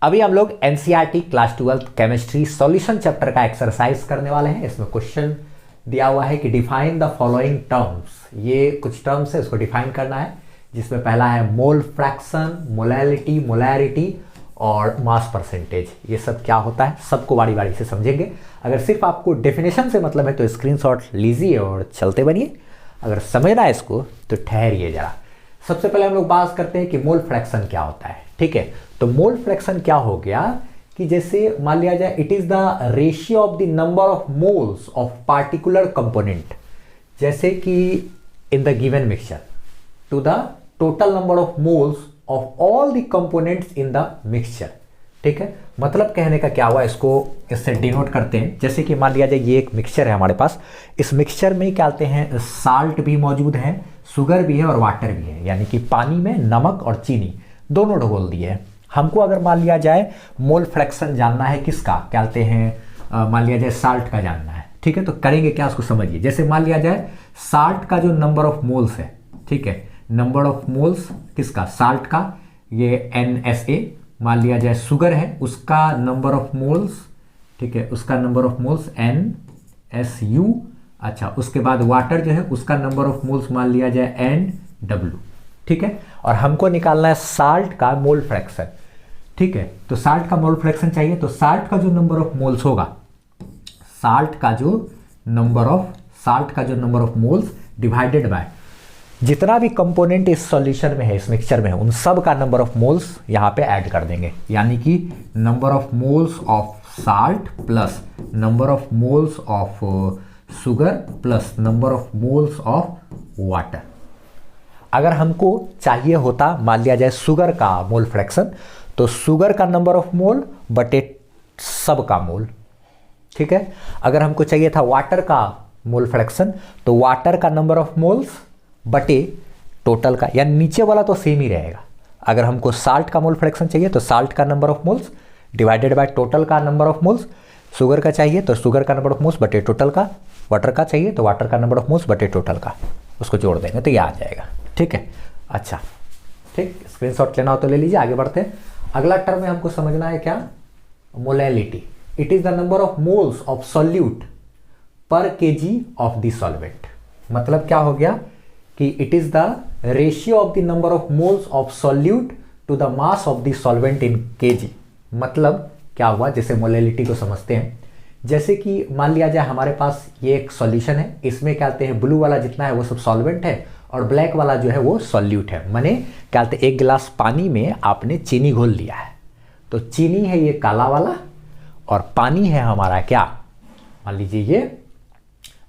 अभी हम लोग NCERT class 12 chemistry solution chapter का एक्सरसाइज करने वाले हैं। इसमें क्वेश्चन दिया हुआ है कि डिफाइन द फॉलोइंग टर्म्स। ये कुछ टर्म्स है, उसको डिफाइन करना है, जिसमें पहला है मोल फ्रैक्शन, मोलैलिटी, मोलैरिटी और मास परसेंटेज। ये सब क्या होता है सबको बारी बारी से समझेंगे। अगर सिर्फ आपको डेफिनेशन से मतलब है तो स्क्रीनशॉट लीजिए और चलते बनिए। अगर समझना है इसको तो ठहरिए जरा। सबसे पहले हम लोग बात करते हैं कि मोल फ्रैक्शन क्या होता है। ठीक है, तो मोल फ्रैक्शन क्या हो गया कि जैसे मान लिया जाए it is the ratio of the number of moles of particular component, जैसे कि in the given mixture to the total number of moles of all the components in the mixture. ठीक है, मतलब कहने का क्या हुआ, इसको इससे डिनोट करते हैं। जैसे कि मान लिया जाए ये एक मिक्सचर है हमारे पास, इस मिक्सचर में क्या कहते हैं साल्ट भी मौजूद है, शुगर भी है और वाटर भी है, यानी कि पानी में नमक और चीनी दोनों घोल दिए हैं। हमको अगर मान लिया जाए मोल फ्रैक्शन जानना है किसका, क्या कहते हैं मान लिया जाए साल्ट का जानना है। ठीक है, तो करेंगे क्या उसको समझिए। जैसे मान लिया जाए साल्ट का जो नंबर ऑफ मोल्स है, ठीक है, नंबर ऑफ मोल्स किसका, साल्ट का, ये NSA। मान लिया जाए शुगर है, उसका नंबर ऑफ मोल्स, ठीक है, उसका नंबर ऑफ मोल्स NSU। अच्छा, उसके बाद वाटर जो है उसका नंबर ऑफ मोल्स मान लिया जाए NW। ठीक है, और हमको निकालना है साल्ट का मोल फ्रैक्शन। ठीक है, तो साल्ट का मोल फ्रैक्शन चाहिए, तो साल्ट का जो नंबर ऑफ मोल्स होगा, साल्ट का जो number of moles divided by जितना भी कंपोनेंट इस सॉल्यूशन में है, इस मिक्सचर में है, उन सब का नंबर ऑफ मोल्स यहाँ पे ऐड कर देंगे। यानी कि number of moles of salt plus number of moles of sugar plus number of moles of water. अगर हमको चाहिए होता मान लिया जाए शुगर का मोल फ्रैक्शन, तो शुगर का नंबर ऑफ मोल बटे सब का मोल। ठीक है, अगर हमको चाहिए था वाटर का मोल फ्रैक्शन, तो वाटर का नंबर ऑफ मोल्स बटे टोटल का, यानी नीचे वाला तो सेम ही रहेगा। अगर हमको साल्ट का मोल फ्रैक्शन चाहिए तो साल्ट का number of moles divided by total का नंबर ऑफ मोल्स। शुगर का चाहिए तो शुगर का नंबर ऑफ मोल्स बटे टोटल का। वाटर का चाहिए तो वाटर का नंबर ऑफ मोल्स बटे टोटल का। उसको जोड़ देंगे तो ये आ जाएगा। ठीक है, अच्छा, ठीक, स्क्रीनशॉट लेना हो तो ले लीजिए। आगे बढ़ते हैं। अगला टर्म में हमको समझना है क्या, molality. It is the number of moles of solute per KG of the solvent. मतलब क्या हो गया कि it is the ratio of the number of moles of solute to the mass of the solvent in KG. मतलब क्या हुआ, जैसे molality को समझते हैं। जैसे कि मान लिया जाए हमारे पास ये एक सॉल्यूशन है, इसमें क्या कहते हैं ब्लू वाला जितना है वो सब सॉल्वेंट है और ब्लैक वाला जो है वो सॉल्यूट है। माने क्या कहते हैं एक गिलास पानी में आपने चीनी घोल लिया है, तो चीनी है ये काला वाला और पानी है हमारा क्या, मान लीजिए ये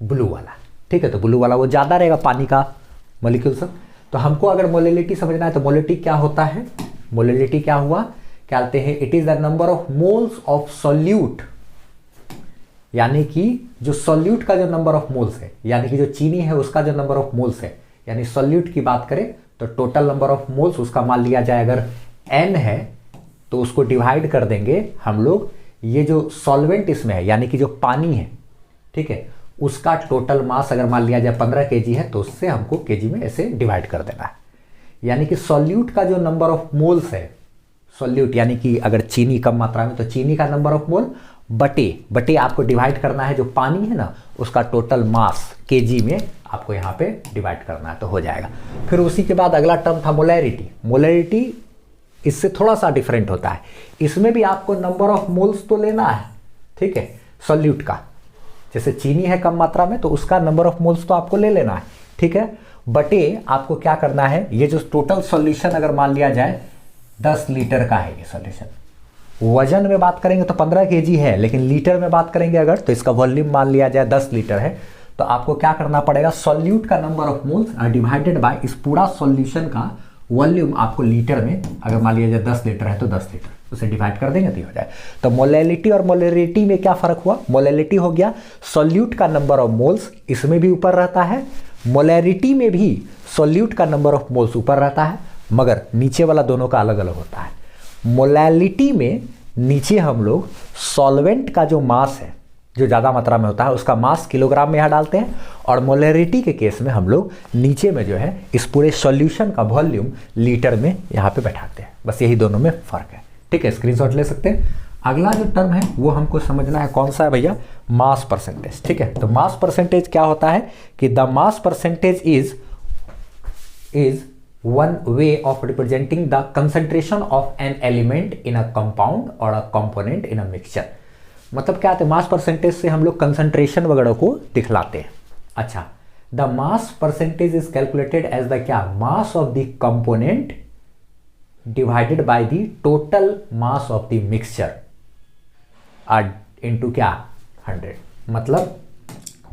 ब्लू वाला। ठीक है, तो ब्लू वाला वो ज़्यादा रहेगा पानी का मॉलिक्यूल सब। तो हमको अगर मोलैलिटी समझना है तो मोलैलिटी क्या होता है, मोलैलिटी क्या हुआ, क्या कहते हैं it is the number of moles of solute, यानी कि जो सॉल्यूट का जो नंबर ऑफ मोल्स है, यानी कि जो चीनी है उसका जो नंबर ऑफ मोल्स है, यानी सॉल्यूट की बात करें तो टोटल नंबर ऑफ मोल्स उसका मान लिया जाए अगर N है तो उसको डिवाइड कर देंगे हम लोग, ये जो सॉल्वेंट इसमें है यानी कि जो पानी है, ठीक है, उसका टोटल मास अगर मान लिया जाए 15 kg है तो उससे हमको केजी में ऐसे डिवाइड कर देना है। यानी कि सॉल्यूट का जो नंबर ऑफ मोल्स है, सॉल्यूट यानी कि अगर चीनी कम मात्रा में तो चीनी का नंबर ऑफ मोल बटे आपको डिवाइड करना है जो पानी है ना उसका टोटल मास केजी में आपको यहाँ पे डिवाइड करना है तो हो जाएगा। फिर उसी के बाद अगला टर्म था मोलैरिटी। मोलैरिटी इससे थोड़ा सा डिफरेंट होता है, इसमें भी आपको नंबर ऑफ मोल्स तो लेना है, ठीक है, सॉल्यूट का, जैसे चीनी है कम मात्रा में तो उसका नंबर ऑफ मोल्स तो आपको ले लेना है, ठीक है, बटे आपको क्या करना है, ये जो टोटल सॉल्यूशन अगर मान लिया जाए 10 लीटर का है ये सॉल्यूशन, वजन में बात करेंगे तो 15 kg है, लेकिन लीटर में बात करेंगे अगर तो इसका वॉल्यूम मान लिया जाए 10 लीटर है, तो आपको क्या करना पड़ेगा, सॉल्यूट का number of moles divided by इस पूरा सॉल्यूशन का वॉल्यूम आपको लीटर में अगर मान लिया जाए 10 लीटर है तो 10 लीटर उसे डिवाइड कर देंगे तो हो जाए। तो मोलैलिटी और मोलैरिटी में क्या फर्क हुआ, मोलैलिटी हो गया सॉल्यूट का नंबर ऑफ मोल्स, इसमें भी ऊपर रहता है, मोलैरिटी में भी सॉल्यूट का नंबर ऑफ मोल्स ऊपर रहता है, मगर नीचे वाला दोनों का अलग अलग होता है। मोलैलिटी में नीचे हम लोग सॉल्वेंट का जो मास है जो ज़्यादा मात्रा में होता है उसका मास किलोग्राम में यहाँ डालते हैं, और मोलैरिटी के केस में हम लोग नीचे में जो है इस पूरे सॉल्यूशन का वॉल्यूम लीटर में यहाँ पे बैठाते हैं। बस यही दोनों में फ़र्क है। ठीक है, स्क्रीनशॉट ले सकते हैं। अगला जो टर्म है वो हमको समझना है कौन सा है भैया, मास परसेंटेज। ठीक है, तो मास परसेंटेज क्या होता है कि the mass percentage is one way of representing the concentration of an element in a compound or a component in a mixture। मतलब क्या होता है, मास परसेंटेज से हम लोग कंसंट्रेशन वगैरह को दिखलाते हैं। अच्छा, the mass percentage is calculated as the क्या, mass of the component divided by the total mass of the mixture into क्या 100। मतलब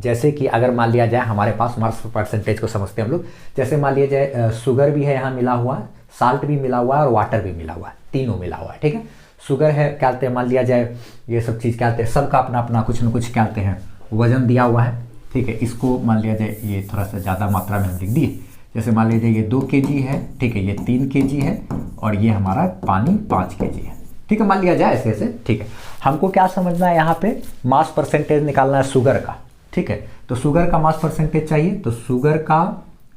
जैसे कि अगर मान लिया जाए हमारे पास मास परसेंटेज को समझते हैं हम लोग, जैसे मान लिया जाए शुगर भी है यहाँ मिला हुआ, साल्ट भी मिला हुआ है और वाटर भी मिला हुआ है, तीनों मिला हुआ है। ठीक है, शुगर है क्या कहते हैं, मान लिया जाए ये सब चीज़ क्या कहते हैं, सबका अपना अपना कुछ न कुछ क्या कहते हैं वजन दिया हुआ है। ठीक है, इसको मान लिया जाए ये थोड़ा सा ज़्यादा मात्रा में हम लिख दिए, जैसे मान लीजिए ये 2 kg है, ठीक है, ये 3 kg है और ये हमारा पानी 5 kg है। ठीक है, मान लिया जाए ऐसे ऐसे। ठीक है, हमको क्या समझना है यहाँ पे, मास परसेंटेज निकालना है शुगर का। ठीक है, तो शुगर का मास परसेंटेज चाहिए, तो शुगर का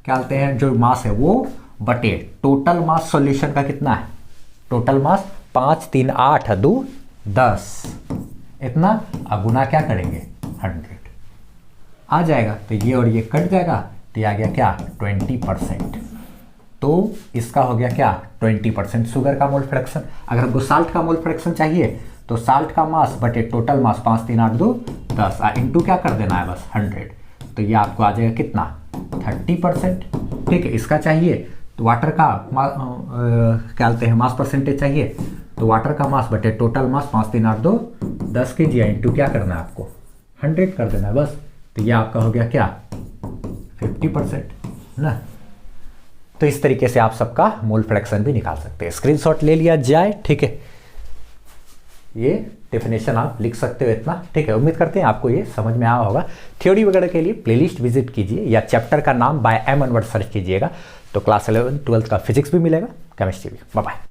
क्या कहते हैं जो मास है वो बटे टोटल मास सॉल्यूशन का कितना है, टोटल मास 5 3 8 2 10 इतना, अब गुना क्या करेंगे 100 आ जाएगा, तो ये और ये कट जाएगा, तो ये आ गया क्या 20%। तो इसका हो गया क्या 20% शुगर का मोल फ्रैक्शन। अगर हमको साल्ट का मोल फ्रैक्शन चाहिए तो साल्ट का मास बटे टोटल मास 5 3 8 2 10 इंटू क्या कर देना है बस 100, तो ये आपको आ जाएगा कितना 30%। ठीक है, इसका चाहिए तो वाटर का क्या कहते हैं मास परसेंटेज चाहिए, तो वाटर का मास बटे टोटल मास 5 3 8 2 10 kg इंटू क्या करना है आपको 100 कर देना है बस, तो ये आपका हो गया क्या 50% ना। तो इस तरीके से आप सबका मोल फ्रैक्शन भी निकाल सकते हैं, स्क्रीनशॉट ले लिया जाए। ठीक है, ये डेफिनेशन आप लिख सकते हो इतना। ठीक है, उम्मीद करते हैं आपको ये समझ में आया होगा। थ्योरी वगैरह के लिए प्लेलिस्ट विजिट कीजिए या चैप्टर का नाम बाय एम अनवर सर्च कीजिएगा, तो क्लास 11 12 का फिजिक्स भी मिलेगा, केमिस्ट्री भी। Bye bye.